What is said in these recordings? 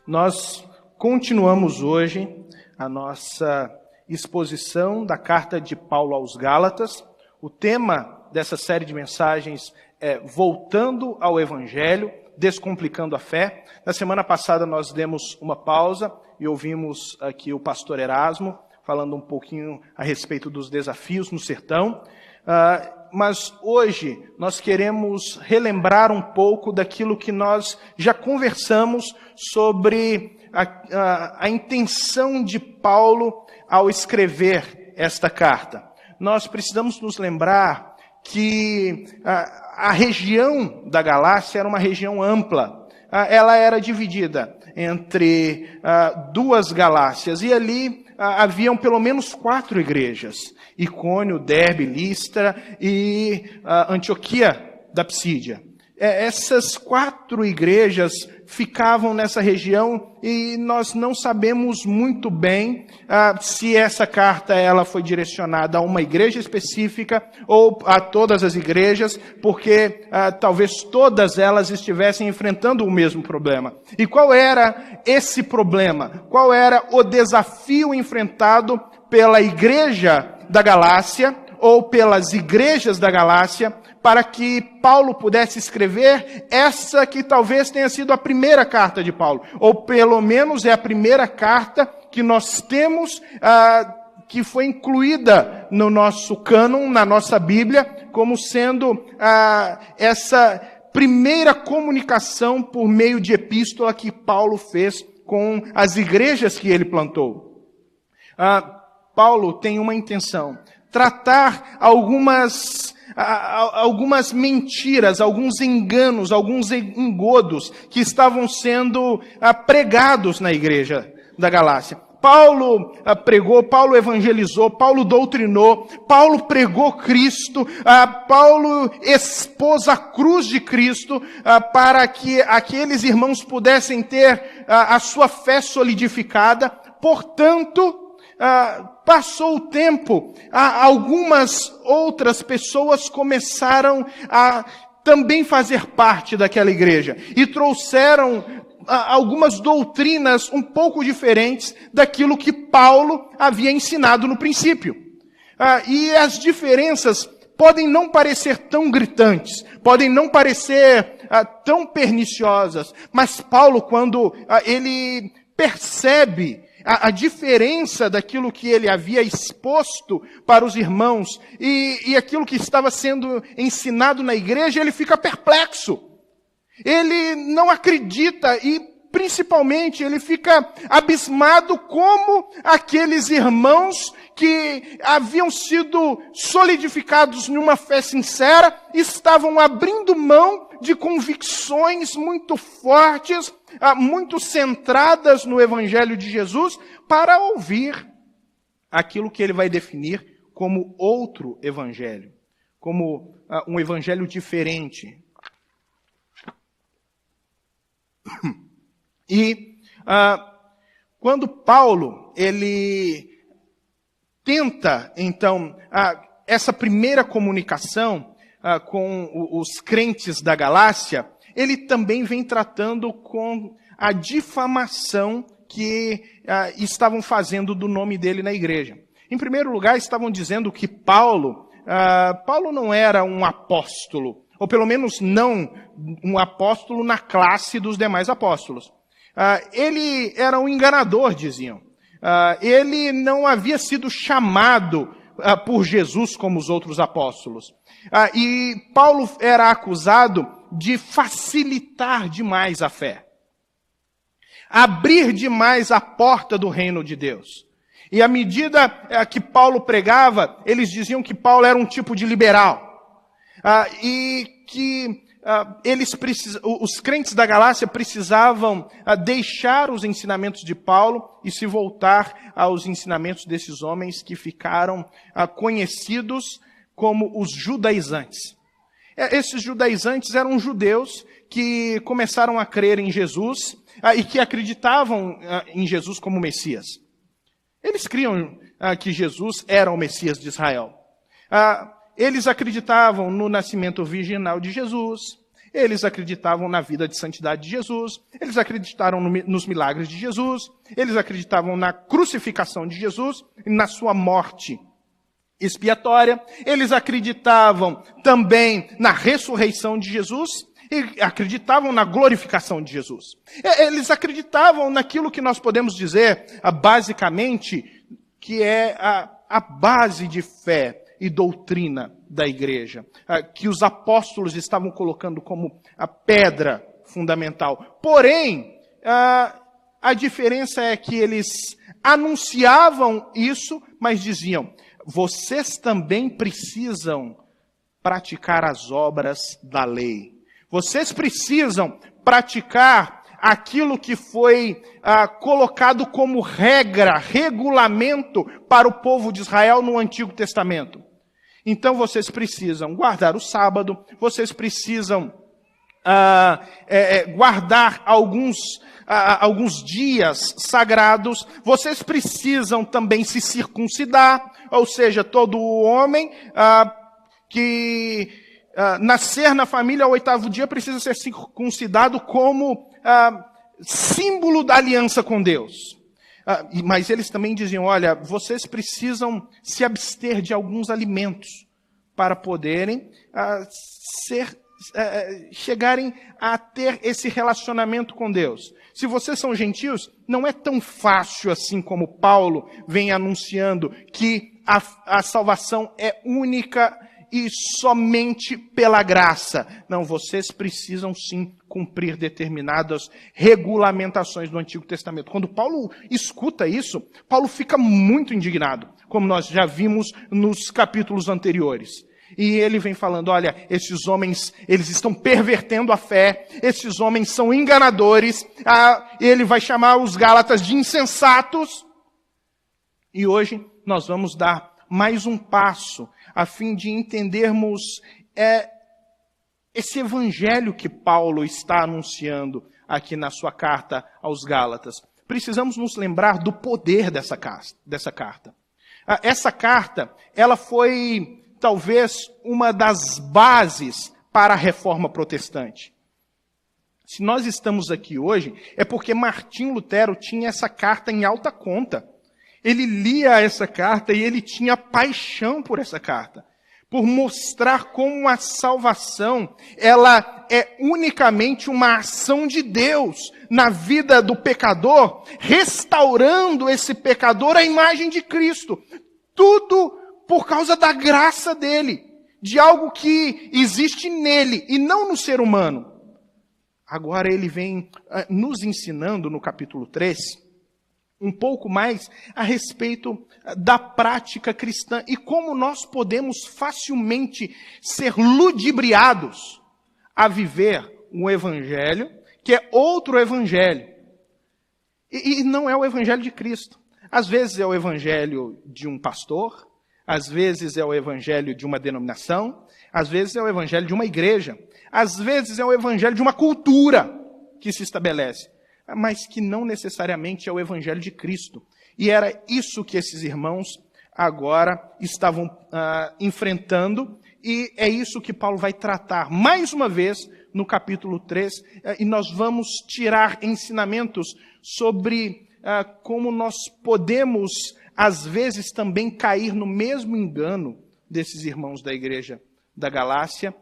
Nós continuamos hoje a nossa exposição da carta de Paulo aos Gálatas. O tema dessa série de mensagens é Voltando ao Evangelho, Descomplicando a Fé. Na semana passada nós demos uma pausa e ouvimos aqui o pastor Erasmo falando um pouquinho a respeito dos desafios no sertão. Mas hoje nós queremos relembrar um pouco daquilo que nós já conversamos sobre a intenção de Paulo ao escrever esta carta. Nós precisamos nos lembrar que a região da Galácia era uma região ampla. Ela era dividida entre duas Galácias e ali haviam pelo menos 4 igrejas: Icônio, Derbe, Listra e Antioquia da Psídia. Essas 4 igrejas ficavam nessa região e nós não sabemos muito bem se essa carta ela foi direcionada a uma igreja específica ou a todas as igrejas, porque talvez todas elas estivessem enfrentando o mesmo problema. E qual era esse problema? Qual era o desafio enfrentado pela igreja da Galácia ou pelas igrejas da Galácia para que Paulo pudesse escrever essa que talvez tenha sido a primeira carta de Paulo, ou pelo menos é a primeira carta que nós temos que foi incluída no nosso cânon, na nossa Bíblia, como sendo essa primeira comunicação por meio de epístola que Paulo fez com as igrejas que ele plantou. Paulo tem uma intenção: tratar algumas mentiras, alguns enganos, alguns engodos que estavam sendo pregados na igreja da Galácia. Paulo pregou, Paulo evangelizou, Paulo doutrinou, Paulo pregou Cristo, Paulo expôs a cruz de Cristo para que aqueles irmãos pudessem ter a sua fé solidificada. Portanto, passou o tempo, algumas outras pessoas começaram a também fazer parte daquela igreja e trouxeram algumas doutrinas um pouco diferentes daquilo que Paulo havia ensinado no princípio. E as diferenças podem não parecer tão gritantes, podem não parecer tão perniciosas, mas Paulo, quando ele percebe a diferença daquilo que ele havia exposto para os irmãos e aquilo que estava sendo ensinado na igreja, ele fica perplexo. Ele não acredita e, principalmente, ele fica abismado como aqueles irmãos que haviam sido solidificados numa fé sincera estavam abrindo mão de convicções muito fortes, muito centradas no Evangelho de Jesus, para ouvir aquilo que ele vai definir como outro Evangelho, como um Evangelho diferente. E quando Paulo ele tenta, então, essa primeira comunicação com os crentes da Galácia, ele também vem tratando com a difamação que estavam fazendo do nome dele na igreja. Em primeiro lugar, estavam dizendo que Paulo não era um apóstolo, ou pelo menos não um apóstolo na classe dos demais apóstolos. Ele era um enganador, diziam. Ele não havia sido chamado por Jesus como os outros apóstolos. E Paulo era acusado de facilitar demais a fé, abrir demais a porta do reino de Deus. E à medida que Paulo pregava, eles diziam que Paulo era um tipo de liberal. E que os crentes da Galácia precisavam deixar os ensinamentos de Paulo e se voltar aos ensinamentos desses homens que ficaram conhecidos como os judaizantes. Esses judaizantes eram judeus que começaram a crer em Jesus e que acreditavam em Jesus como Messias. Eles criam que Jesus era o Messias de Israel. Eles acreditavam no nascimento virginal de Jesus. eles acreditavam na vida de santidade de Jesus, eles acreditaram nos milagres de Jesus, eles acreditavam na crucificação de Jesus e na sua morte expiatória, eles acreditavam também na ressurreição de Jesus e acreditavam na glorificação de Jesus. Eles acreditavam naquilo que nós podemos dizer, basicamente, que é a base de fé e doutrina da igreja, que os apóstolos estavam colocando como a pedra fundamental. Porém, a diferença é que eles anunciavam isso, mas diziam: vocês também precisam praticar as obras da lei. Vocês precisam praticar aquilo que foi colocado como regra, regulamento para o povo de Israel no Antigo Testamento. Então vocês precisam guardar o sábado, vocês precisam guardar alguns dias sagrados, vocês precisam também se circuncidar, ou seja, todo homem que nascer na família ao 8º dia precisa ser circuncidado como símbolo da aliança com Deus. Mas eles também diziam: olha, vocês precisam se abster de alguns alimentos para poderem chegarem a ter esse relacionamento com Deus. Se vocês são gentios, não é tão fácil assim como Paulo vem anunciando que a salvação é única e somente pela graça. Não, vocês precisam sim cumprir determinadas regulamentações do Antigo Testamento. Quando Paulo escuta isso, Paulo fica muito indignado, como nós já vimos nos capítulos anteriores. E ele vem falando: olha, esses homens, eles estão pervertendo a fé, esses homens são enganadores, ele vai chamar os Gálatas de insensatos. E hoje nós vamos dar mais um passo a fim de entendermos esse evangelho que Paulo está anunciando aqui na sua carta aos Gálatas. Precisamos nos lembrar do poder dessa carta. Essa carta, ela foi talvez uma das bases para a reforma protestante. Se nós estamos aqui hoje, é porque Martim Lutero tinha essa carta em alta conta. Ele lia essa carta e ele tinha paixão por essa carta, por mostrar como a salvação, ela é unicamente uma ação de Deus na vida do pecador, restaurando esse pecador à imagem de Cristo. Tudo por causa da graça dele, de algo que existe nele e não no ser humano. Agora ele vem nos ensinando no capítulo 3, um pouco mais a respeito da prática cristã e como nós podemos facilmente ser ludibriados a viver um evangelho que é outro evangelho. E não é o evangelho de Cristo. Às vezes é o evangelho de um pastor, às vezes é o evangelho de uma denominação, às vezes é o evangelho de uma igreja, às vezes é o evangelho de uma cultura que se estabelece, mas que não necessariamente é o evangelho de Cristo. E era isso que esses irmãos agora estavam enfrentando, e é isso que Paulo vai tratar mais uma vez no capítulo 3, e nós vamos tirar ensinamentos sobre como nós podemos, às vezes, também cair no mesmo engano desses irmãos da igreja da Galácia,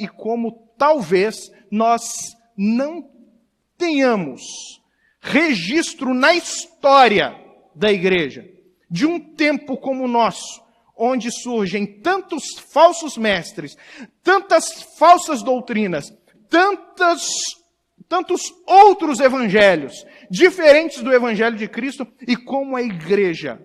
e como talvez nós não tenhamos registro na história da igreja de um tempo como o nosso, onde surgem tantos falsos mestres, tantas falsas doutrinas, tantos outros evangelhos, diferentes do evangelho de Cristo, e como a igreja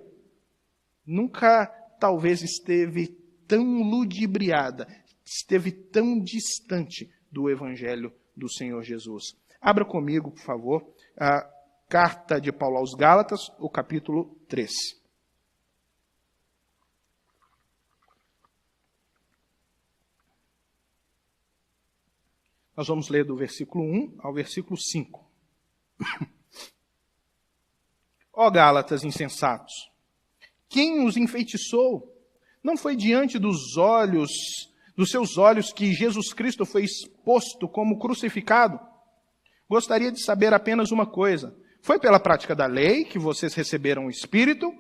nunca talvez esteve tão ludibriada, esteve tão distante do evangelho do Senhor Jesus. Abra comigo, por favor, a carta de Paulo aos Gálatas, o capítulo 3. Nós vamos ler do versículo 1 ao versículo 5. Ó Gálatas insensatos, quem os enfeitiçou? Não foi diante dos olhos dos seus olhos que Jesus Cristo foi exposto como crucificado, gostaria de saber apenas uma coisa. Foi pela prática da lei que vocês receberam o Espírito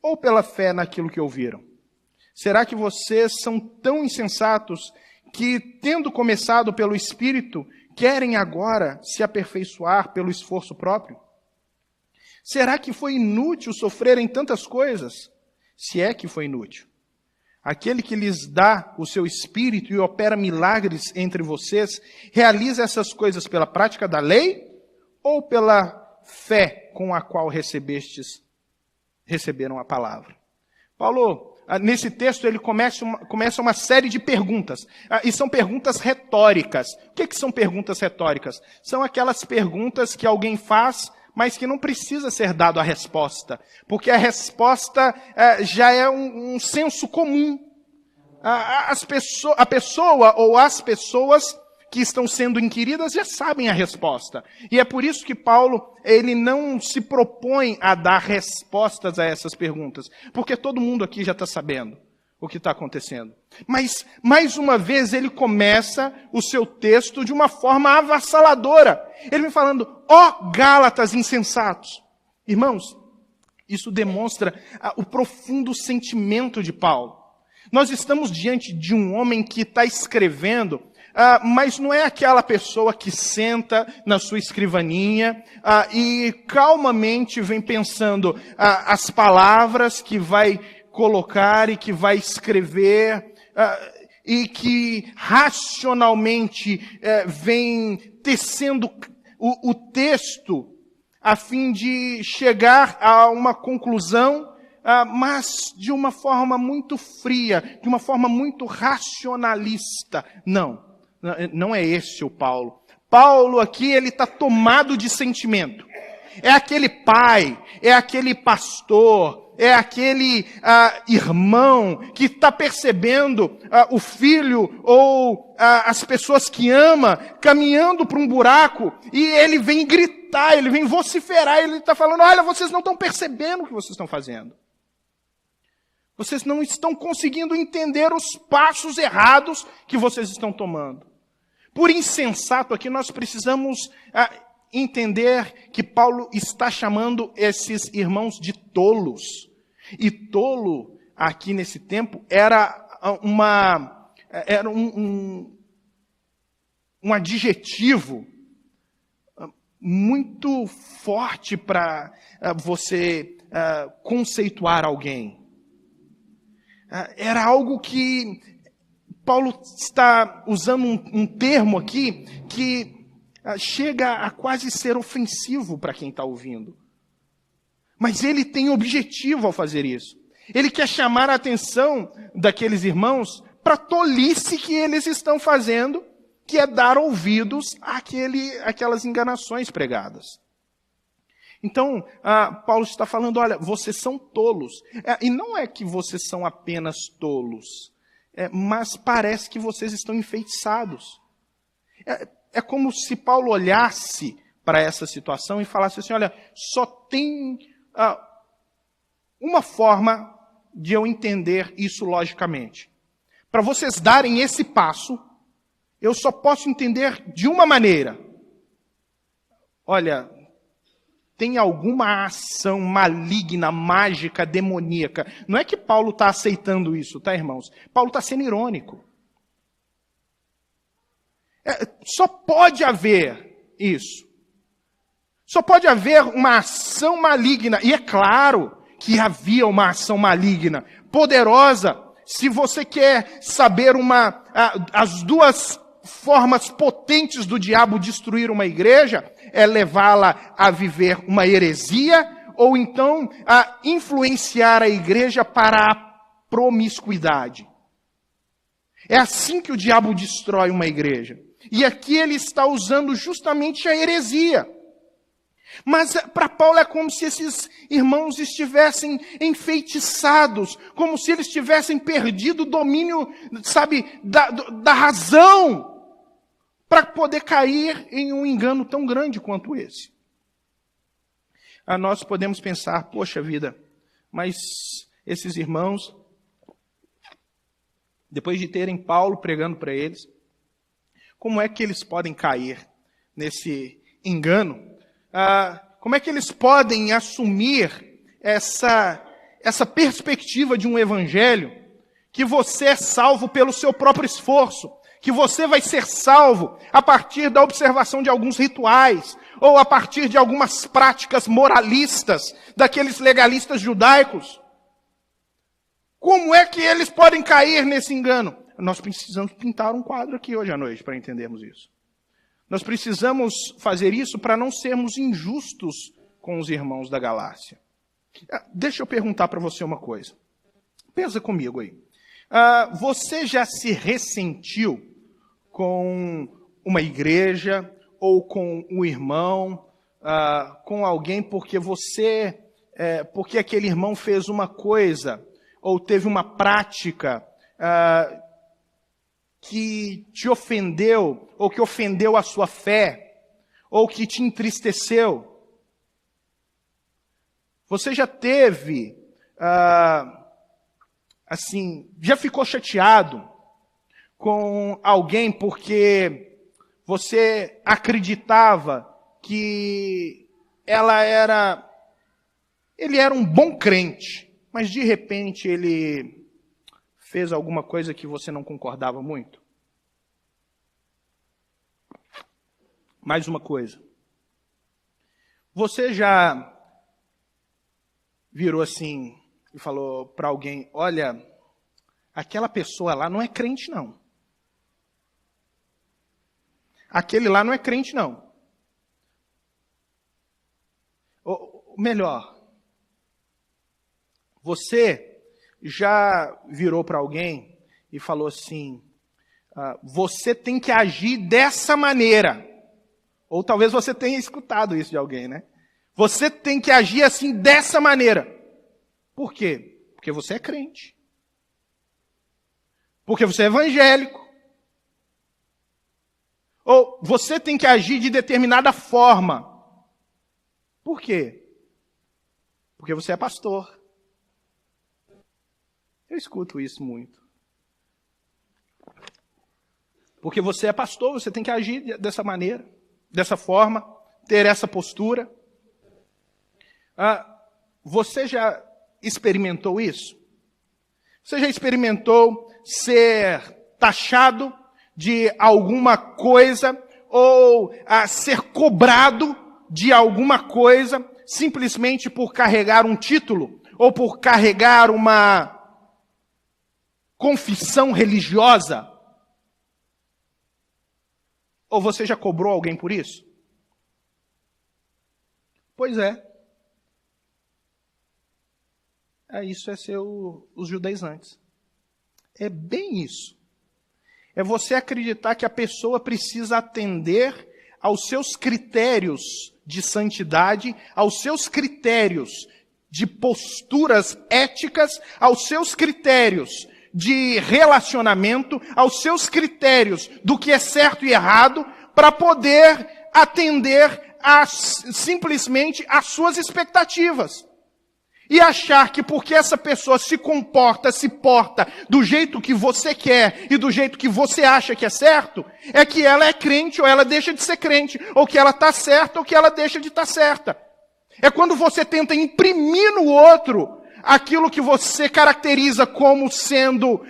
ou pela fé naquilo que ouviram? Será que vocês são tão insensatos que, tendo começado pelo Espírito, querem agora se aperfeiçoar pelo esforço próprio? Será que foi inútil sofrerem tantas coisas? Se é que foi inútil. Aquele que lhes dá o seu Espírito e opera milagres entre vocês, realiza essas coisas pela prática da lei ou pela fé com a qual receberam a palavra? Paulo, nesse texto, ele começa uma série de perguntas. E são perguntas retóricas. O que são perguntas retóricas? São aquelas perguntas que alguém faz, mas que não precisa ser dado a resposta, porque a resposta já é um senso comum. A pessoa ou as pessoas que estão sendo inquiridas já sabem a resposta. E é por isso que Paulo, ele não se propõe a dar respostas a essas perguntas, porque todo mundo aqui já está sabendo o que está acontecendo. Mas, mais uma vez, ele começa o seu texto de uma forma avassaladora. Ele vem falando, ó Gálatas insensatos. Irmãos, isso demonstra o profundo sentimento de Paulo. Nós estamos diante de um homem que está escrevendo, mas não é aquela pessoa que senta na sua escrivaninha e calmamente vem pensando as palavras que vai colocar e que vai escrever, e que racionalmente vem tecendo o texto a fim de chegar a uma conclusão, mas de uma forma muito fria, de uma forma muito racionalista. Não é esse o Paulo. Paulo aqui, ele está tomado de sentimento. É aquele pai, é aquele pastor, é aquele irmão que está percebendo o filho ou as pessoas que ama caminhando para um buraco e ele vem gritar, ele vem vociferar, ele está falando, olha, vocês não estão percebendo o que vocês estão fazendo. Vocês não estão conseguindo entender os passos errados que vocês estão tomando. Por insensato aqui nós precisamos entender que Paulo está chamando esses irmãos de tolos. E tolo, aqui nesse tempo, era um adjetivo muito forte para você conceituar alguém. Era algo que Paulo está usando um termo aqui que chega a quase ser ofensivo para quem está ouvindo. Mas ele tem objetivo ao fazer isso. Ele quer chamar a atenção daqueles irmãos para a tolice que eles estão fazendo, que é dar ouvidos àquelas enganações pregadas. Então, Paulo está falando, olha, vocês são tolos. E não é que vocês são apenas tolos, mas parece que vocês estão enfeitiçados. É como se Paulo olhasse para essa situação e falasse assim, olha, só tem uma forma de eu entender isso logicamente. Para vocês darem esse passo, eu só posso entender de uma maneira. Olha, tem alguma ação maligna, mágica, demoníaca. Não é que Paulo está aceitando isso, tá, irmãos? Paulo está sendo irônico. Só pode haver isso. Só pode haver uma ação maligna. E é claro que havia uma ação maligna, poderosa. Se você quer saber as duas formas potentes do diabo destruir uma igreja, é levá-la a viver uma heresia, ou então a influenciar a igreja para a promiscuidade. É assim que o diabo destrói uma igreja. E aqui ele está usando justamente a heresia. Mas para Paulo é como se esses irmãos estivessem enfeitiçados, como se eles tivessem perdido o domínio, da razão, para poder cair em um engano tão grande quanto esse. Nós podemos pensar, poxa vida, mas esses irmãos depois de terem Paulo pregando para eles, como é que eles podem cair nesse engano? Como é que eles podem assumir essa perspectiva de um evangelho que você é salvo pelo seu próprio esforço, que você vai ser salvo a partir da observação de alguns rituais, ou a partir de algumas práticas moralistas daqueles legalistas judaicos? Como é que eles podem cair nesse engano? Nós precisamos pintar um quadro aqui hoje à noite para entendermos isso. Nós precisamos fazer isso para não sermos injustos com os irmãos da Galácia. Deixa eu perguntar para você uma coisa. Pensa comigo aí. Você já se ressentiu com uma igreja ou com um irmão, com alguém porque porque aquele irmão fez uma coisa ou teve uma prática que te ofendeu, ou que ofendeu a sua fé, ou que te entristeceu? Você já teve, já ficou chateado com alguém porque você acreditava que ele era um bom crente, mas de repente ele fez alguma coisa que você não concordava muito? Mais uma coisa. Você já virou assim e falou para alguém: olha, aquela pessoa lá não é crente, não. Aquele lá não é crente, não. Ou melhor, você já virou para alguém e falou assim: você tem que agir dessa maneira. Ou talvez você tenha escutado isso de alguém, né? Você tem que agir assim, dessa maneira. Por quê? Porque você é crente. Porque você é evangélico. Ou você tem que agir de determinada forma. Por quê? Porque você é pastor. Eu escuto isso muito. Porque você é pastor, você tem que agir dessa maneira, dessa forma, ter essa postura. Você já experimentou isso? Você já experimentou ser taxado de alguma coisa ou ser cobrado de alguma coisa simplesmente por carregar um título ou por carregar uma confissão religiosa? Ou você já cobrou alguém por isso? Pois é. Isso é ser os judaizantes. É bem isso. É você acreditar que a pessoa precisa atender aos seus critérios de santidade, aos seus critérios de posturas éticas, aos seus critérios de relacionamento, aos seus critérios do que é certo e errado, para poder atender simplesmente às suas expectativas. E achar que porque essa pessoa se porta do jeito que você quer e do jeito que você acha que é certo, é que ela é crente ou ela deixa de ser crente, ou que ela está certa ou que ela deixa de estar certa. É quando você tenta imprimir no outro aquilo que você caracteriza como sendo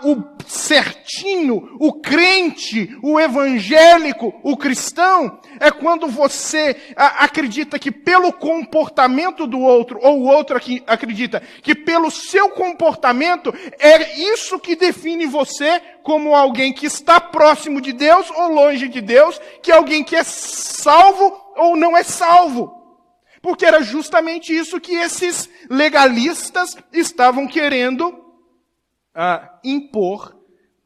o certinho, o crente, o evangélico, o cristão. É quando você acredita que pelo comportamento do outro, ou o outro acredita que pelo seu comportamento é isso que define você como alguém que está próximo de Deus ou longe de Deus, que é alguém que é salvo ou não é salvo. Porque era justamente isso que esses legalistas estavam querendo impor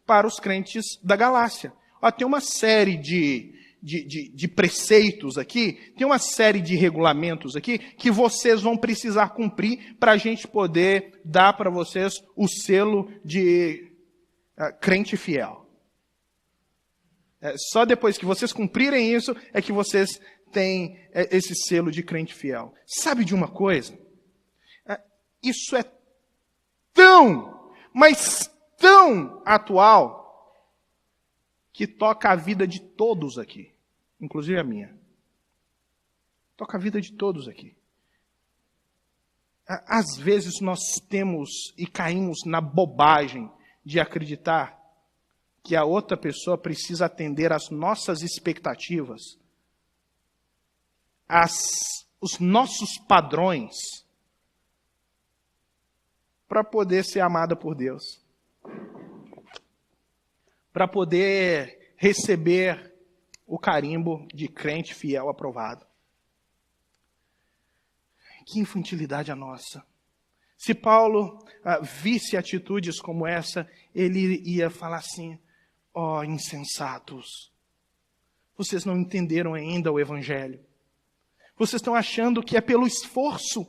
para os crentes da Galácia. Tem uma série de preceitos aqui, tem uma série de regulamentos aqui que vocês vão precisar cumprir para a gente poder dar para vocês o selo de crente fiel. Só depois que vocês cumprirem isso é que vocês têm esse selo de crente fiel. Sabe de uma coisa? Isso é tão tão atual que toca a vida de todos aqui, inclusive a minha. Toca a vida de todos aqui. Às vezes nós temos e caímos na bobagem de acreditar que a outra pessoa precisa atender às nossas expectativas, os nossos padrões, para poder ser amada por Deus, para poder receber o carimbo de crente fiel aprovado. Que infantilidade a nossa. Se Paulo visse atitudes como essa, ele ia falar assim: ó, insensatos, vocês não entenderam ainda o Evangelho. Vocês estão achando que é pelo esforço.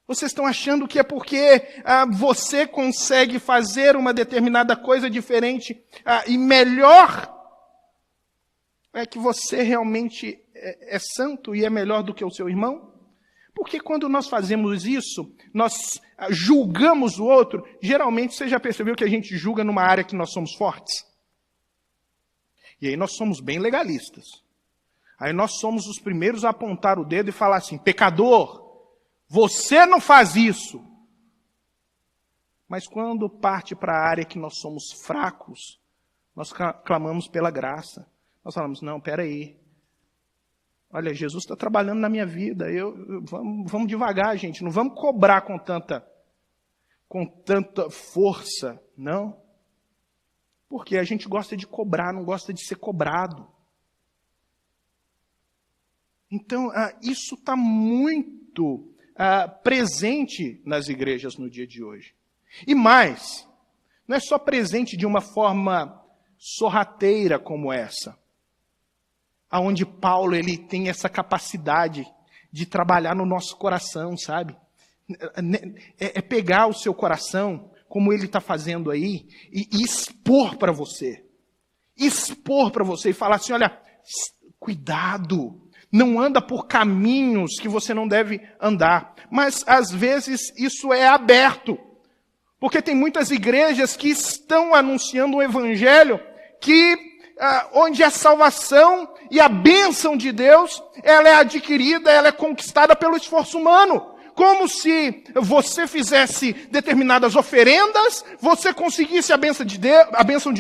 Vocês estão achando que é porque você consegue fazer uma determinada coisa diferente e melhor. É que você realmente é santo e é melhor do que o seu irmão? Porque quando nós fazemos isso, nós julgamos o outro. Geralmente, você já percebeu que a gente julga numa área que nós somos fortes? E aí nós somos bem legalistas. Aí nós somos os primeiros a apontar o dedo e falar assim: pecador, você não faz isso. Mas quando parte para a área que nós somos fracos, nós clamamos pela graça. Nós falamos: não, peraí. Olha, Jesus está trabalhando na minha vida. Vamos devagar, gente. Não vamos cobrar com tanta força, não. Porque a gente gosta de cobrar, não gosta de ser cobrado. Então, isso está muito presente nas igrejas no dia de hoje. E mais, não é só presente de uma forma sorrateira como essa, aonde Paulo ele tem essa capacidade de trabalhar no nosso coração, sabe? É pegar o seu coração, como ele está fazendo aí, e expor para você. Expor para você e falar assim: olha, cuidado, não anda por caminhos que você não deve andar. Mas, às vezes, isso é aberto. Porque tem muitas igrejas que estão anunciando um evangelho onde a salvação e a bênção de Deus, ela é adquirida, ela é conquistada pelo esforço humano. Como se você fizesse determinadas oferendas, você conseguisse a bênção de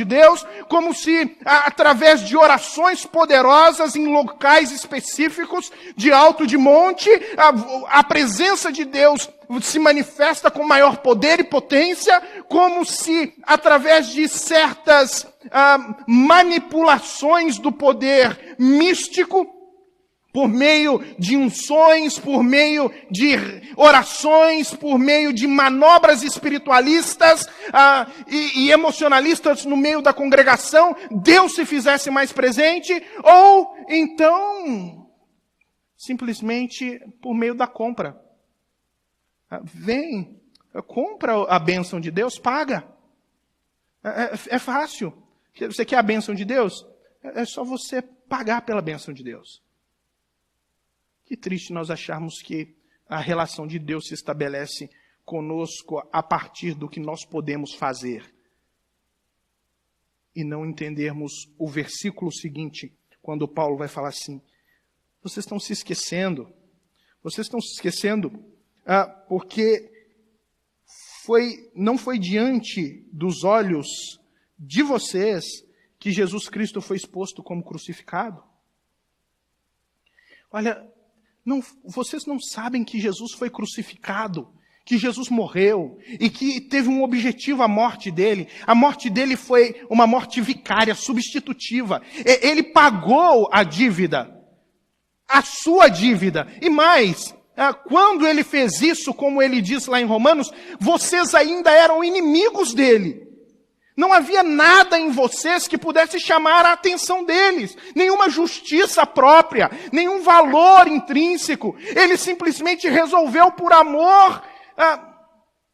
Deus, como se através de orações poderosas em locais específicos, de alto, de monte, a presença de Deus se manifesta com maior poder e potência, como se através de certas manipulações do poder místico, por meio de unções, por meio de orações, por meio de manobras espiritualistas e emocionalistas no meio da congregação, Deus se fizesse mais presente, ou então, simplesmente por meio da compra. Vem, compra a bênção de Deus, paga. É fácil. Você quer a bênção de Deus? É só você pagar pela bênção de Deus. Que triste nós acharmos que a relação de Deus se estabelece conosco a partir do que nós podemos fazer. E não entendermos o versículo seguinte, quando Paulo vai falar assim: vocês estão se esquecendo. Vocês estão se esquecendo porque não foi diante dos olhos de vocês que Jesus Cristo foi exposto como crucificado. Olha, vocês não sabem que Jesus foi crucificado, que Jesus morreu e que teve um objetivo a morte dele. A morte dele foi uma morte vicária, substitutiva. Ele pagou a dívida, a sua dívida. E mais, quando ele fez isso, como ele diz lá em Romanos, vocês ainda eram inimigos dele. Não havia nada em vocês que pudesse chamar a atenção deles. Nenhuma justiça própria, nenhum valor intrínseco. Ele simplesmente resolveu, por amor,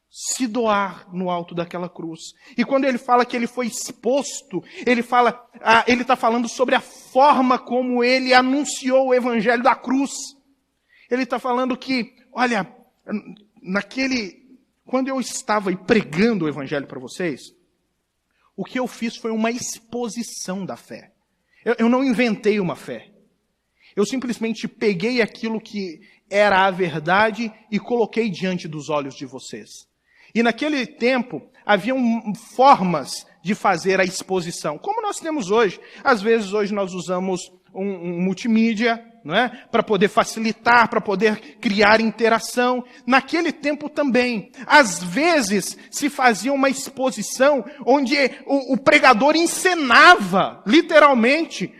se doar no alto daquela cruz. E quando ele fala que ele foi exposto, ele está falando sobre a forma como ele anunciou o evangelho da cruz. Ele está falando que, olha, naquele quando eu estava aí pregando o evangelho para vocês, o que eu fiz foi uma exposição da fé. Eu não inventei uma fé. Eu simplesmente peguei aquilo que era a verdade e coloquei diante dos olhos de vocês. E naquele tempo, haviam formas de fazer a exposição, como nós temos hoje. Às vezes, hoje nós usamos um multimídia, não é? Para poder facilitar, para poder criar interação. Naquele tempo também, às vezes, se fazia uma exposição onde o pregador encenava, literalmente,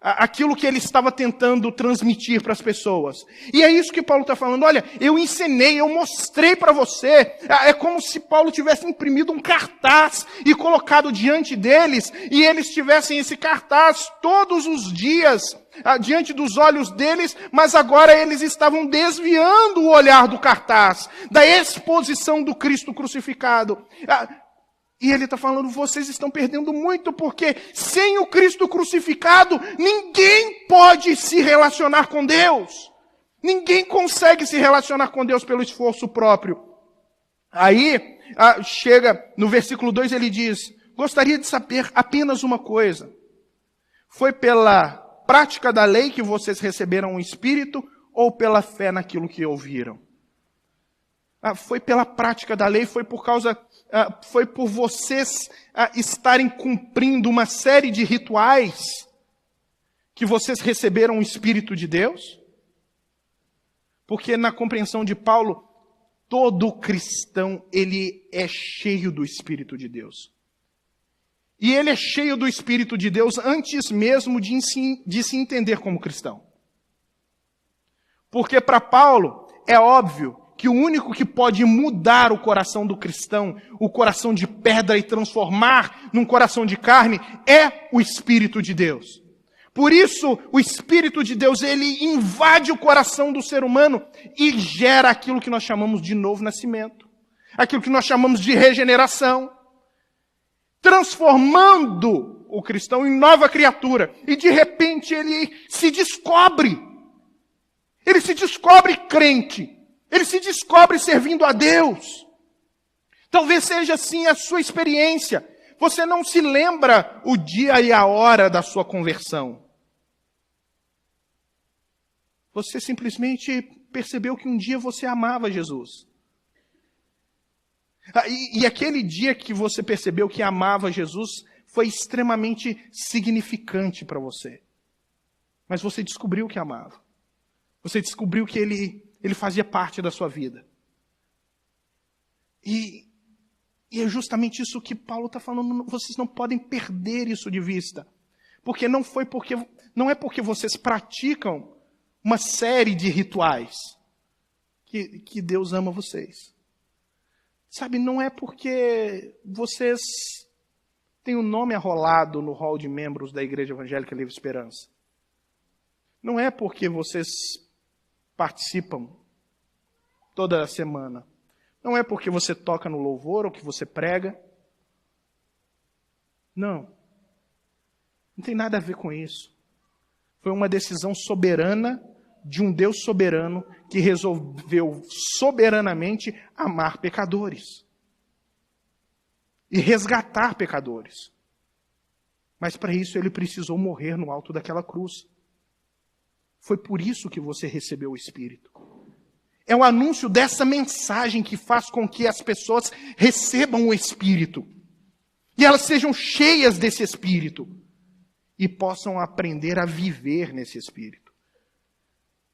aquilo que ele estava tentando transmitir para as pessoas. E é isso que Paulo está falando. Olha, eu ensinei, eu mostrei para você. É como se Paulo tivesse imprimido um cartaz e colocado diante deles, e eles tivessem esse cartaz todos os dias diante dos olhos deles, mas agora eles estavam desviando o olhar do cartaz, da exposição do Cristo crucificado. E ele está falando, vocês estão perdendo muito, porque sem o Cristo crucificado, ninguém pode se relacionar com Deus. Ninguém consegue se relacionar com Deus pelo esforço próprio. Aí, chega no versículo 2, ele diz, gostaria de saber apenas uma coisa. Foi pela prática da lei que vocês receberam o Espírito, ou pela fé naquilo que ouviram? Foi pela prática da lei, foi por vocês estarem cumprindo uma série de rituais que vocês receberam o Espírito de Deus? Porque na compreensão de Paulo, todo cristão, ele é cheio do Espírito de Deus. E ele é cheio do Espírito de Deus antes mesmo de se entender como cristão. Porque para Paulo, é óbvio que o único que pode mudar o coração do cristão, o coração de pedra e transformar num coração de carne, é o Espírito de Deus. Por isso, o Espírito de Deus, ele invade o coração do ser humano e gera aquilo que nós chamamos de novo nascimento. Aquilo que nós chamamos de regeneração. Transformando o cristão em nova criatura. E de repente ele se descobre. Ele se descobre crente. Ele se descobre servindo a Deus. Talvez seja assim a sua experiência. Você não se lembra o dia e a hora da sua conversão. Você simplesmente percebeu que um dia você amava Jesus. E aquele dia que você percebeu que amava Jesus foi extremamente significante para você. Mas você descobriu que amava. Você descobriu que ele fazia parte da sua vida. E é justamente isso que Paulo está falando. Vocês não podem perder isso de vista. Porque não é porque vocês praticam uma série de rituais que Deus ama vocês. Sabe, não é porque vocês têm o nome arrolado no hall de membros da Igreja Evangélica Livre Esperança. Não é porque vocês participam toda semana. Não é porque você toca no louvor ou que você prega. Não. Não tem nada a ver com isso. Foi uma decisão soberana de um Deus soberano que resolveu soberanamente amar pecadores. E resgatar pecadores. Mas para isso ele precisou morrer no alto daquela cruz. Foi por isso que você recebeu o Espírito. É o anúncio dessa mensagem que faz com que as pessoas recebam o Espírito. E elas sejam cheias desse Espírito. E possam aprender a viver nesse Espírito.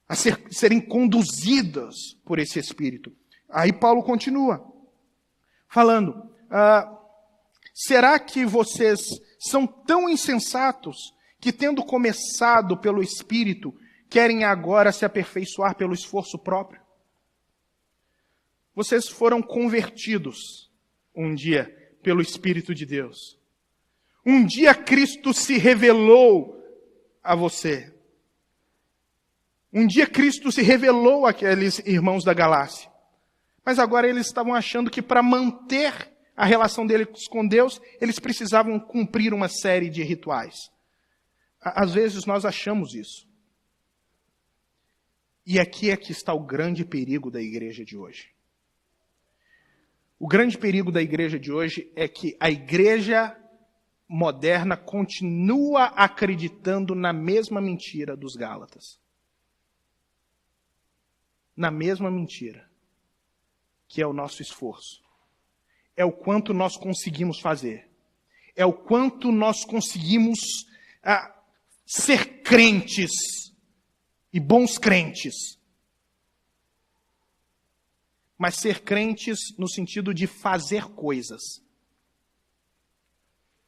A serem conduzidas por esse Espírito. Aí Paulo continua falando, será que vocês são tão insensatos que, tendo começado pelo Espírito, querem agora se aperfeiçoar pelo esforço próprio? Vocês foram convertidos um dia pelo Espírito de Deus. Um dia Cristo se revelou a você. Um dia Cristo se revelou àqueles irmãos da Galácia. Mas agora eles estavam achando que para manter a relação deles com Deus, eles precisavam cumprir uma série de rituais. Às vezes nós achamos isso. E aqui é que está o grande perigo da igreja de hoje. O grande perigo da igreja de hoje é que a igreja moderna continua acreditando na mesma mentira dos Gálatas. Na mesma mentira, que é o nosso esforço. É o quanto nós conseguimos fazer. É o quanto nós conseguimos ser crentes e bons crentes. Mas ser crentes no sentido de fazer coisas.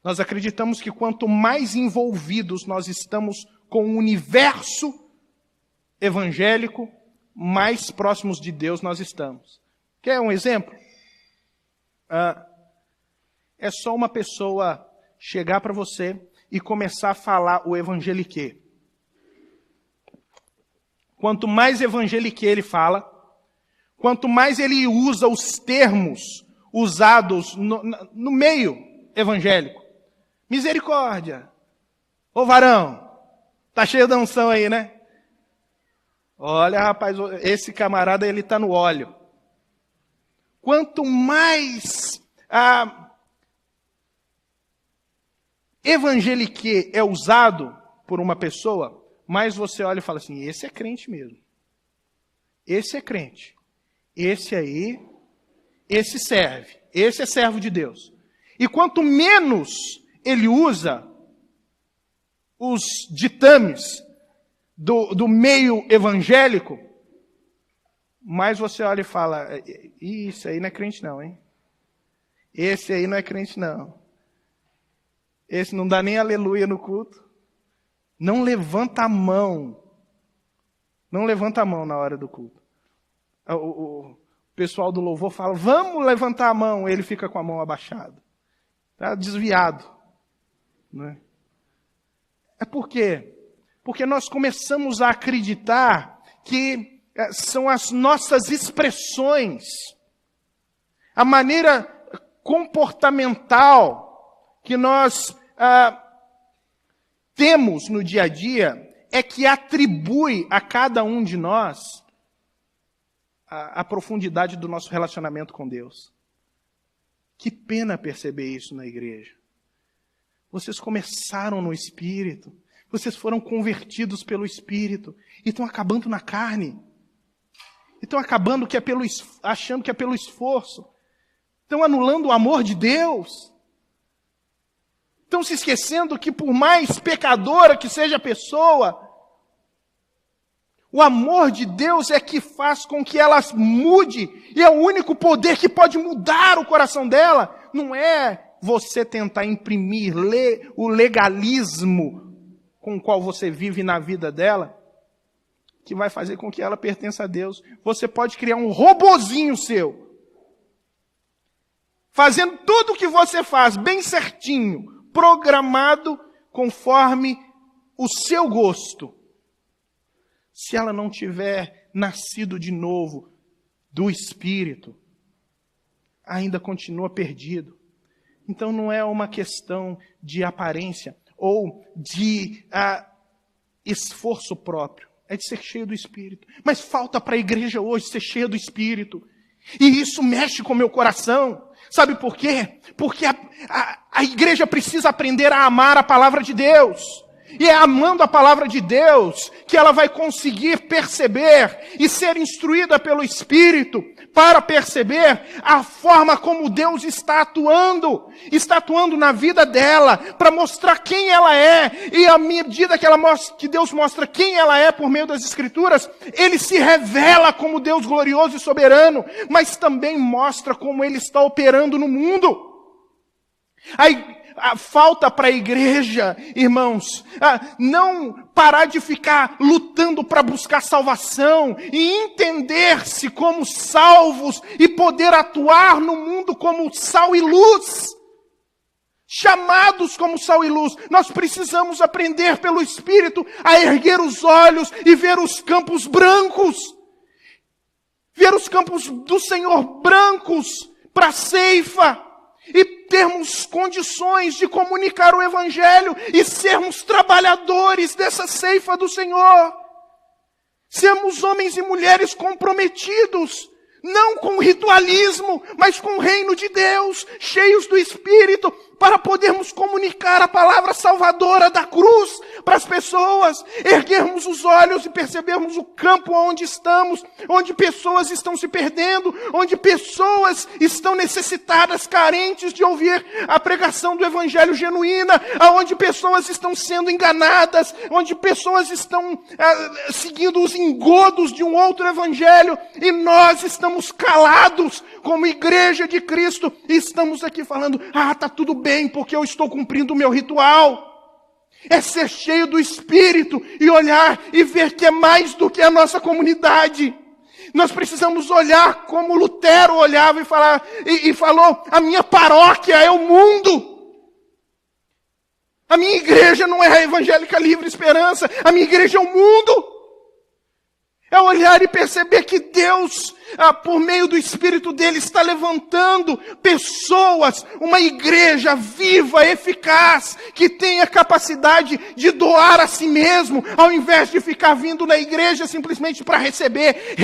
Nós acreditamos que quanto mais envolvidos nós estamos com o universo evangélico, mais próximos de Deus nós estamos. Quer um exemplo? É só uma pessoa chegar para você e começar a falar o evangeliquê. Quanto mais evangeliquê ele fala, quanto mais ele usa os termos usados no meio evangélico. Misericórdia. Ô varão, tá cheio de unção aí, né? Olha, rapaz, esse camarada, ele tá no óleo. Quanto mais evangeliquê é usado por uma pessoa, mais você olha e fala assim, esse é crente mesmo. Esse é crente. Esse aí, esse serve. Esse é servo de Deus. E quanto menos ele usa os ditames do meio evangélico, mais você olha e fala, isso aí não é crente não, hein? Esse aí não é crente não. Esse não dá nem aleluia no culto. Não levanta a mão. Não levanta a mão na hora do culto. O pessoal do louvor fala, vamos levantar a mão. Ele fica com a mão abaixada. Está desviado. Né? É por quê? Porque nós começamos a acreditar que são as nossas expressões, a maneira comportamental que nós temos no dia a dia é que atribui a cada um de nós a profundidade do nosso relacionamento com Deus. Que pena perceber isso na igreja. Vocês começaram no Espírito, vocês foram convertidos pelo Espírito e estão acabando na carne. Estão acabando achando que é pelo esforço. Estão anulando o amor de Deus. Estão se esquecendo que por mais pecadora que seja a pessoa, o amor de Deus é que faz com que ela mude, e é o único poder que pode mudar o coração dela. Não é você tentar imprimir o legalismo com o qual você vive na vida dela, que vai fazer com que ela pertença a Deus. Você pode criar um robozinho seu, fazendo tudo o que você faz, bem certinho, programado conforme o seu gosto. Se ela não tiver nascido de novo do Espírito, ainda continua perdido. Então não é uma questão de aparência ou de esforço próprio. É de ser cheio do Espírito. Mas falta para a igreja hoje ser cheia do Espírito. E isso mexe com o meu coração. Sabe por quê? Porque a igreja precisa aprender a amar a palavra de Deus. E é amando a palavra de Deus que ela vai conseguir perceber e ser instruída pelo Espírito para perceber a forma como Deus está atuando na vida dela, para mostrar quem ela é. E à medida que Deus mostra quem ela é por meio das Escrituras, Ele se revela como Deus glorioso e soberano, mas também mostra como Ele está operando no mundo. Falta para a igreja, irmãos, não parar de ficar lutando para buscar salvação e entender-se como salvos e poder atuar no mundo como sal e luz. Chamados como sal e luz, nós precisamos aprender pelo Espírito a erguer os olhos e ver os campos brancos. Ver os campos do Senhor brancos para a ceifa. E termos condições de comunicar o Evangelho e sermos trabalhadores dessa ceifa do Senhor. Sermos homens e mulheres comprometidos não com ritualismo, mas com o reino de Deus, cheios do Espírito, para podermos comunicar a palavra salvadora da cruz para as pessoas, erguermos os olhos e percebermos o campo onde estamos, onde pessoas estão se perdendo, onde pessoas estão necessitadas, carentes de ouvir a pregação do evangelho genuína, onde pessoas estão sendo enganadas, onde pessoas estão seguindo os engodos de um outro evangelho, e nós estamos calados como igreja de Cristo, e estamos aqui falando, tá tudo bem, porque eu estou cumprindo o meu ritual. É ser cheio do Espírito e olhar e ver que é mais do que a nossa comunidade. Nós precisamos olhar como Lutero olhava e falou, a minha paróquia é o mundo. A minha igreja não é a Evangélica Livre Esperança, a minha igreja é o mundo. É olhar e perceber que Deus, por meio do Espírito dele, está levantando pessoas, uma igreja viva, eficaz, que tem a capacidade de doar a si mesmo, ao invés de ficar vindo na igreja simplesmente para receber.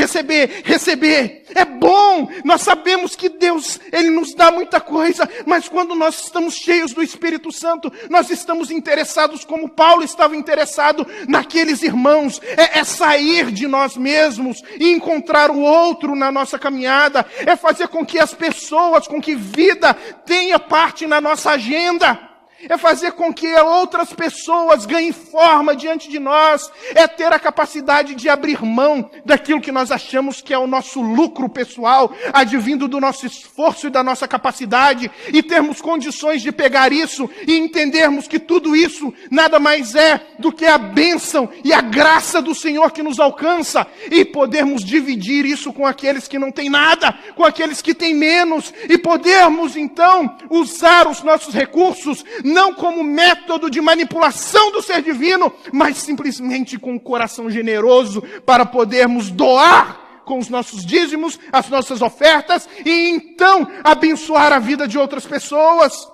É bom, nós sabemos que Deus, ele nos dá muita coisa, mas quando nós estamos cheios do Espírito Santo, nós estamos interessados como Paulo estava interessado naqueles irmãos, é sair de nós mesmos e encontrar o outro na nossa caminhada, é fazer com que as pessoas, com que vida tenha parte na nossa agenda, é fazer com que outras pessoas ganhem forma diante de nós, é ter a capacidade de abrir mão daquilo que nós achamos que é o nosso lucro pessoal, advindo do nosso esforço e da nossa capacidade, e termos condições de pegar isso e entendermos que tudo isso nada mais é do que a bênção e a graça do Senhor que nos alcança, e podermos dividir isso com aqueles que não têm nada, com aqueles que têm menos, e podermos então usar os nossos recursos não como método de manipulação do ser divino, mas simplesmente com um coração generoso para podermos doar com os nossos dízimos, as nossas ofertas, e então abençoar a vida de outras pessoas.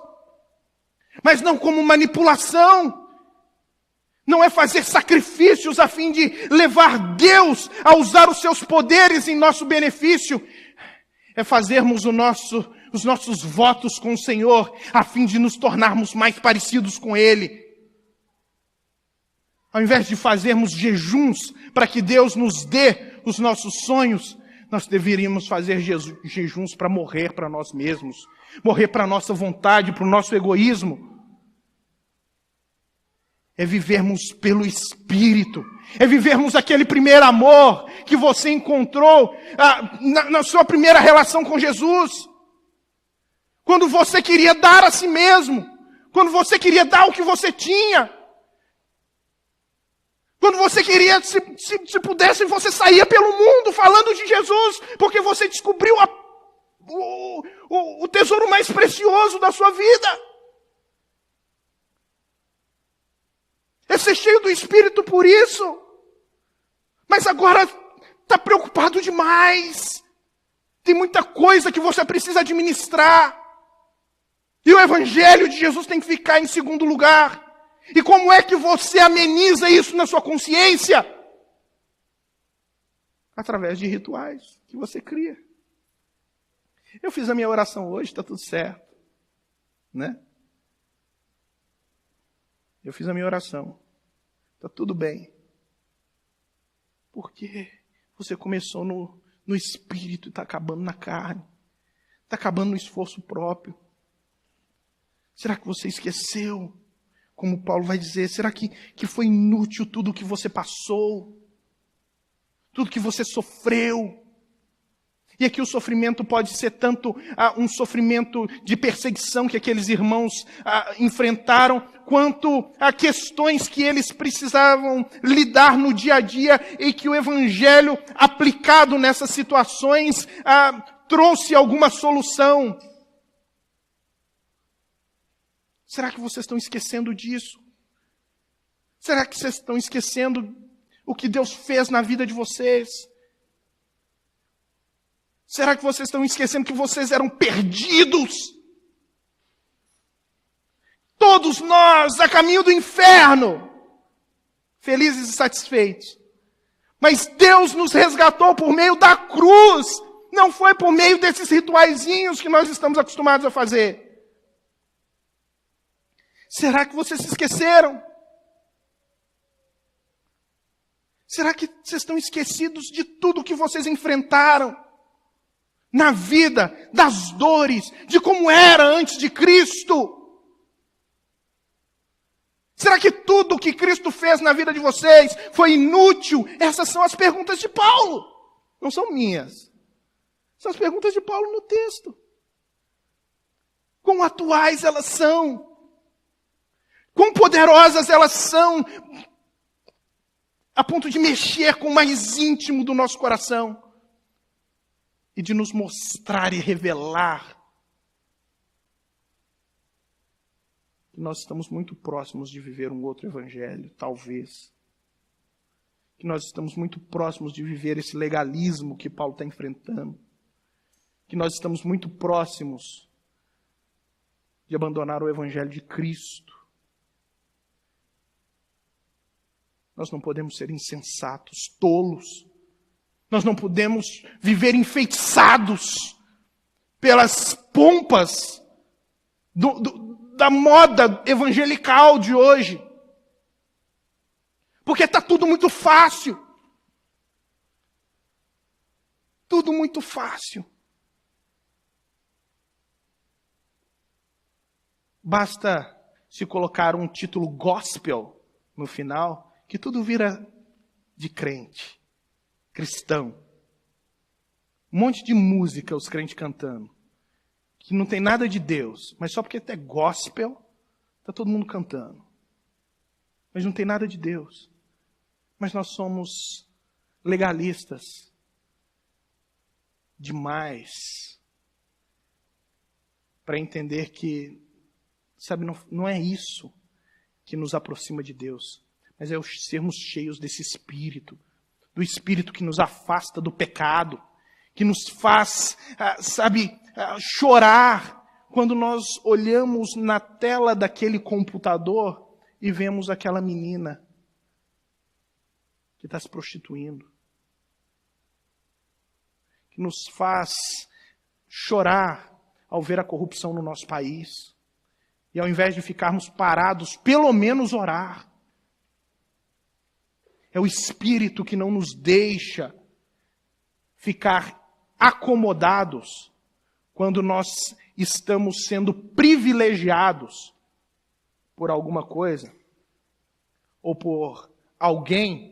Mas não como manipulação. Não é fazer sacrifícios a fim de levar Deus a usar os seus poderes em nosso benefício. É fazermos os nossos votos com o Senhor, a fim de nos tornarmos mais parecidos com Ele. Ao invés de fazermos jejuns para que Deus nos dê os nossos sonhos, nós deveríamos fazer jejuns para morrer para nós mesmos, morrer para a nossa vontade, para o nosso egoísmo. É vivermos pelo Espírito, é vivermos aquele primeiro amor que você encontrou na sua primeira relação com Jesus. Quando você queria dar a si mesmo, quando você queria dar o que você tinha, quando você queria, se pudesse, você saía pelo mundo falando de Jesus, porque você descobriu o tesouro mais precioso da sua vida. É ser cheio do Espírito por isso. Mas agora está preocupado demais. Tem muita coisa que você precisa administrar. E o Evangelho de Jesus tem que ficar em segundo lugar. E como é que você ameniza isso na sua consciência? Através de rituais que você cria. Eu fiz a minha oração hoje, está tudo certo. Né? Eu fiz a minha oração. Está tudo bem. Porque você começou no espírito e está acabando na carne. Está acabando no esforço próprio. Será que você esqueceu? Como Paulo vai dizer, será que foi inútil tudo o que você passou? Tudo que você sofreu? E aqui o sofrimento pode ser tanto um sofrimento de perseguição que aqueles irmãos enfrentaram, quanto a questões que eles precisavam lidar no dia a dia e que o Evangelho aplicado nessas situações trouxe alguma solução. Será que vocês estão esquecendo disso? Será que vocês estão esquecendo o que Deus fez na vida de vocês? Será que vocês estão esquecendo que vocês eram perdidos? Todos nós a caminho do inferno, felizes e satisfeitos. Mas Deus nos resgatou por meio da cruz. Não foi por meio desses rituaizinhos que nós estamos acostumados a fazer. Será que vocês se esqueceram? Será que vocês estão esquecidos de tudo que vocês enfrentaram na vida, das dores, de como era antes de Cristo? Será que tudo que Cristo fez na vida de vocês foi inútil? Essas são as perguntas de Paulo. Não são minhas. São as perguntas de Paulo no texto. Quão atuais elas são? Quão poderosas elas são? A ponto de mexer com o mais íntimo do nosso coração. E de nos mostrar e revelar que nós estamos muito próximos de viver um outro evangelho, talvez. Que nós estamos muito próximos de viver esse legalismo que Paulo está enfrentando. Que nós estamos muito próximos de abandonar o evangelho de Cristo. Nós não podemos ser insensatos, tolos. Nós não podemos viver enfeitiçados pelas pompas da moda evangelical de hoje. Porque está tudo muito fácil. Tudo muito fácil. Basta se colocar um título gospel no final, que tudo vira de crente, cristão. Um monte de música os crentes cantando, que não tem nada de Deus, mas só porque é gospel, está todo mundo cantando. Mas não tem nada de Deus. Mas nós somos legalistas demais para entender que, sabe, não é isso que nos aproxima de Deus. Mas é sermos cheios desse Espírito, do Espírito que nos afasta do pecado, que nos faz, chorar quando nós olhamos na tela daquele computador e vemos aquela menina que está se prostituindo. Que nos faz chorar ao ver a corrupção no nosso país. E ao invés de ficarmos parados, pelo menos orar. É o Espírito que não nos deixa ficar acomodados quando nós estamos sendo privilegiados por alguma coisa ou por alguém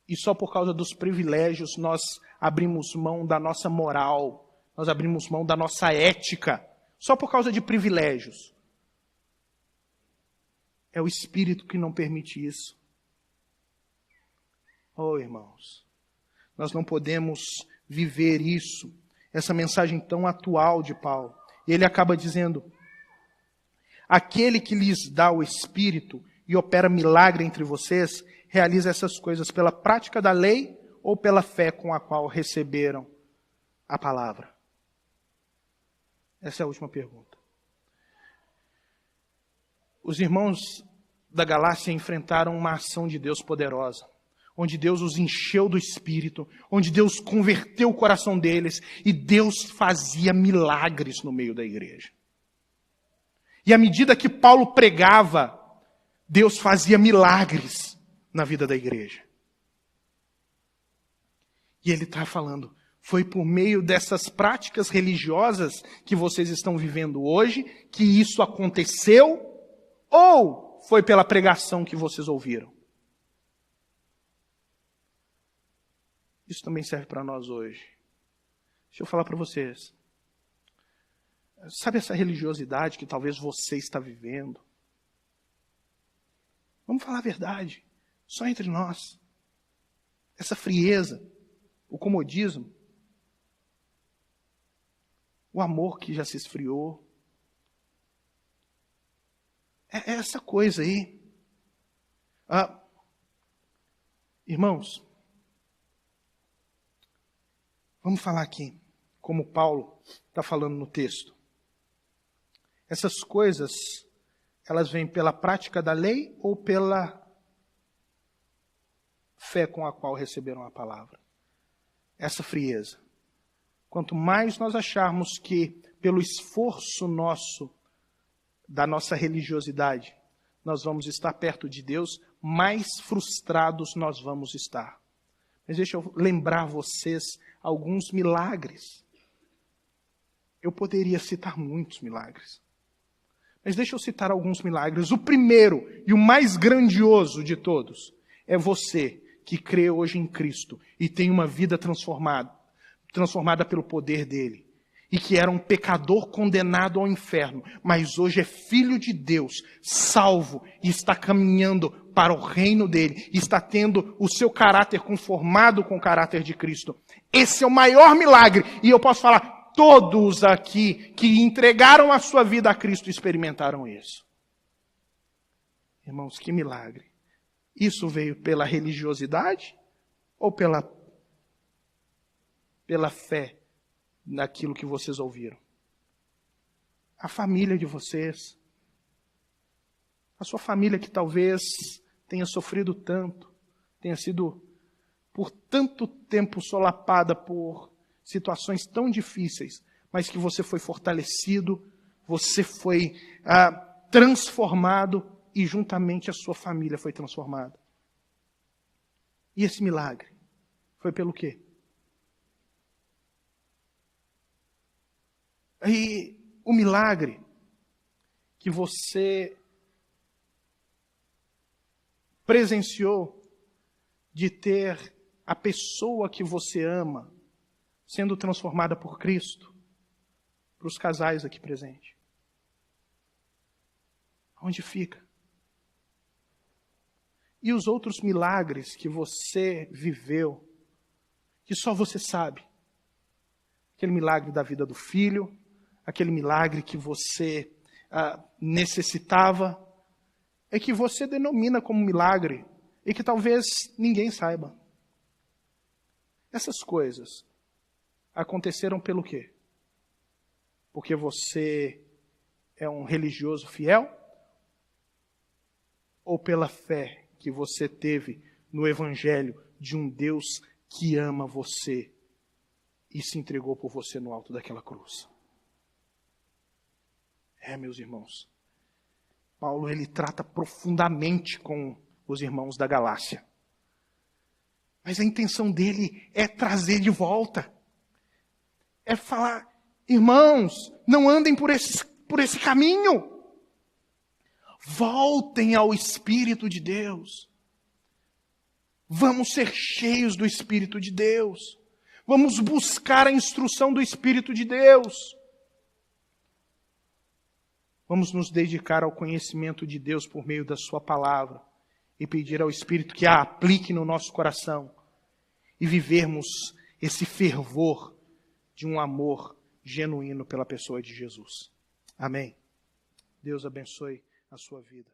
e só por causa dos privilégios nós abrimos mão da nossa moral, nós abrimos mão da nossa ética, só por causa de privilégios. É o Espírito que não permite isso. Oh, irmãos, nós não podemos viver isso, essa mensagem tão atual de Paulo. E ele acaba dizendo, aquele que lhes dá o Espírito e opera milagre entre vocês, realiza essas coisas pela prática da lei ou pela fé com a qual receberam a palavra? Essa é a última pergunta. Os irmãos da Galácia enfrentaram uma ação de Deus poderosa, onde Deus os encheu do Espírito, onde Deus converteu o coração deles e Deus fazia milagres no meio da igreja. E à medida que Paulo pregava, Deus fazia milagres na vida da igreja. E ele está falando, foi por meio dessas práticas religiosas que vocês estão vivendo hoje que isso aconteceu? Ou foi pela pregação que vocês ouviram? Isso também serve para nós hoje. Deixa eu falar para vocês. Sabe essa religiosidade que talvez você está vivendo? Vamos falar a verdade. Só entre nós. Essa frieza, o comodismo, o amor que já se esfriou. É essa coisa aí. Irmãos, vamos falar aqui, como Paulo está falando no texto. Essas coisas, elas vêm pela prática da lei ou pela fé com a qual receberam a palavra? essa frieza. Quanto mais nós acharmos que, pelo esforço nosso, da nossa religiosidade, nós vamos estar perto de Deus, mais frustrados nós vamos estar. Mas deixa eu lembrar vocês alguns milagres. Eu poderia citar muitos milagres. Mas deixa eu citar alguns milagres. O primeiro e o mais grandioso de todos é você que crê hoje em Cristo e tem uma vida transformada pelo poder dele. E que era um pecador condenado ao inferno, mas hoje é filho de Deus, salvo, e está caminhando para o reino dele, e está tendo o seu caráter conformado com o caráter de Cristo. Esse é o maior milagre, e eu posso falar, todos aqui que entregaram a sua vida a Cristo experimentaram isso. Irmãos, que milagre. Isso veio pela religiosidade ou pela fé naquilo que vocês ouviram? A família de vocês, a sua família que talvez tenha sofrido tanto, tenha sido por tanto tempo solapada por situações tão difíceis, mas que você foi fortalecido, você foi transformado e juntamente a sua família foi transformada. E esse milagre foi pelo quê? E o milagre que você presenciou de ter a pessoa que você ama sendo transformada por Cristo, para os casais aqui presentes. Onde fica? E os outros milagres que você viveu, que só você sabe. Aquele milagre da vida do filho, aquele milagre que você necessitava, é que você denomina como milagre e que talvez ninguém saiba. Essas coisas aconteceram pelo quê? Porque você é um religioso fiel? Ou pela fé que você teve no Evangelho de um Deus que ama você e se entregou por você no alto daquela cruz? Meus irmãos, Paulo ele trata profundamente com os irmãos da Galácia. Mas a intenção dele é trazer de volta. É falar, irmãos, não andem por esse caminho. Voltem ao Espírito de Deus. Vamos ser cheios do Espírito de Deus. Vamos buscar a instrução do Espírito de Deus. Vamos nos dedicar ao conhecimento de Deus por meio da sua palavra e pedir ao Espírito que a aplique no nosso coração e vivermos esse fervor de um amor genuíno pela pessoa de Jesus. Amém. Deus abençoe a sua vida.